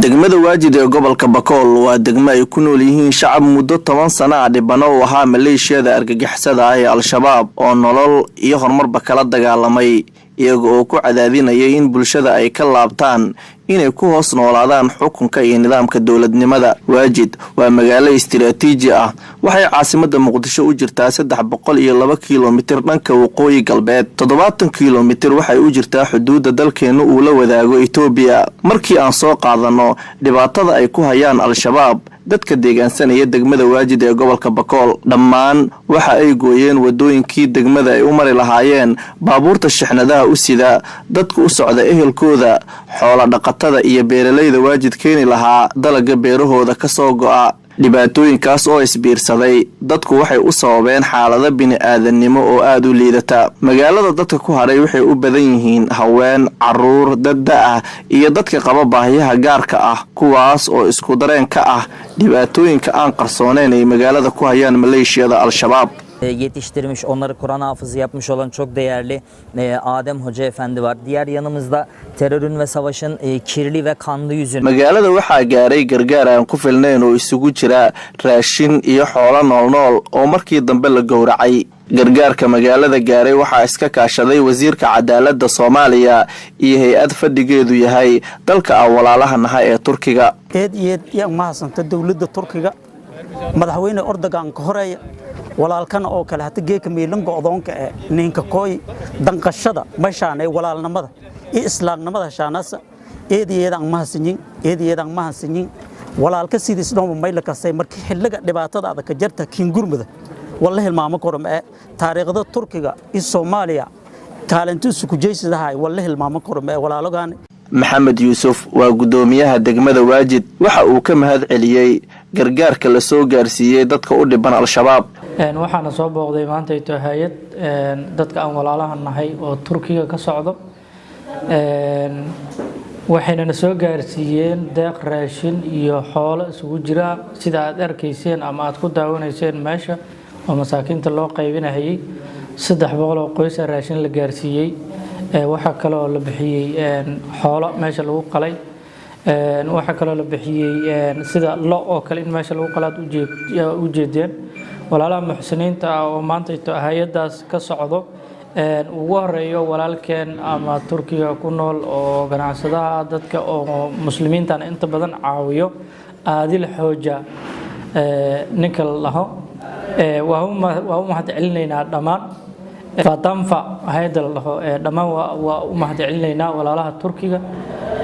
degmada Waajid ee gobolka Bakool waa degmo ay ku nool yihiin shacab muddo 10 sano ah dhibano u ahaa maleeshiyada argagixisada ah ee Al-Shabaab oo nolol iyo horumarba kala dagaalamay iyaga oo ku cadaadinayay in bulshada ay ka laabtaan inay ku hoos noolaadaan xukunka iyo nidaamka dawladnimada. Waajid waa magaalo istiraatiiji ah waxay caasimadda Muqdisho u jirtaa 302 kiiloomitir dhanka waqooyi galbeed, 70 kiiloomitir waxay u jirtaa xuduudda dalkeena uu la wadaago Itoobiya. Markii aan soo qaadano dhibaatada ay ku hayaan Al-Shabaab, dadka deegaansanaya degmada Waajid ee gobolka Bakool dhammaan waxa ay gooyeen wadooyinkii degmada ay u mari lahaayeen baabuurta shixnadaha u sida dadku u socda ehelkooda, xoolo dhaqatada iyo beeralayda Waajid keeni lahaa dalaga beerahooda ka soo go'a. dhibaatooyinkaas oo isbiirsaday dadku waxay u sababeen xaalado bini'aadanimo oo aad u liidata. magaalada dadka ku haray waxay u badan yihiin haween, caruur, dad ah iyo dadka qaba baahiyaha gaarka ah kuwaas oo isku dareen ka ah dhibaatooyinka aan qarsooneyn ay magaalada ku hayaan maleeshiyada Al-Shabaab. Yetiştirmiş, onları Kur'an hafızı yapmış olan çok değerli Adem Hoca Efendi var. Diğer yanımızda terörün ve savaşın kirli ve kanlı yüzünü. Magaalada waxaa gaaray gargaar aan ku filnayn oo isugu jira raashin iyo xoolo nool oo markii dambe la gowracay. gargaarka magaalada gaaray waxaa iska kaashaday wasiirka cadaaladda Soomaaliya iyo hay'ad fadhigeedu yahay dalka walaalaha naha ee Turkiga. Yaa mahadsantaa dawladda Turkiga madaxweyne Erdogan ka horeeya walaalkan oo kale hata geeka meelan go'doonka ee ninka kooy danqashada mashaanay walaalnimada iyo islaamnimada shaanasa eedeedan mahadsanyin walaalka sidiis dhoom mayl kasay markii xilliga dhibaatada adag ka jirta kiin gurmada wallahi hilmaamo koram ee taariikhda Turkiga iyo Soomaaliya kaalintiisu ku jeysadahay wallahi hilmaamo koram ee walaalogan. Maxamed Yuusuf waa gudoomiyaha degmada Waajid waxa uu ka mahad celiyay gargaarka la soo gaarsiiyay dadka u dhiban Al-Shabaab. waxaana soo booqday maanta hay'ad dadka aan walaalaha nahay oo Turkiga ka socdo waxayna soo gaarsiiyeen deeq raashin iyo xoolo isugu jira sida aad arkayseen ama aad ku daawanayseen meesha oo masaakiinta loo qaybinayay 300 oo qoys raashin la gaarsiiyay. waxa kale oo la bixiyay xoolo meesha lagu qalay, waxa kale oo la bixiyay sida lo oo kale in meesha lagu qalaad u jeedeen walaalaha muxsiniinta oo maanta hay'adaas ka socdo ugu horeeyo walaalkeen ama Turkiga ku nool oo ganacsadaha dadka oo muslimiinta inta badan caawiyo Aadil Xooja ninka laho waa u mahad celinaynaa dhammaan fatanfa hay'adda laho dhammaan waa u mahad celinaynaa walaalaha Turkiga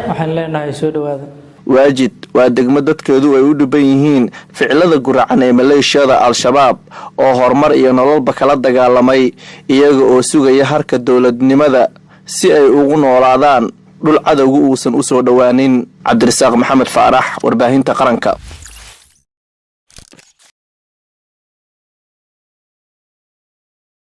waxaan leenahay soo dhawaada. Waajid waa degmo dadkeedu ay u dhiban yihiin ficilada guracan ee maleeshiyada Al-Shabaab oo horumar iyo nololba kala dagaalamay iyaga oo sugaya harka dawladnimada si ay ugu noolaadaan dhul cadawgu uusan u soo dhawaanin. Cabdirasaaq Maxamed Faarax, warbaahinta qaranka.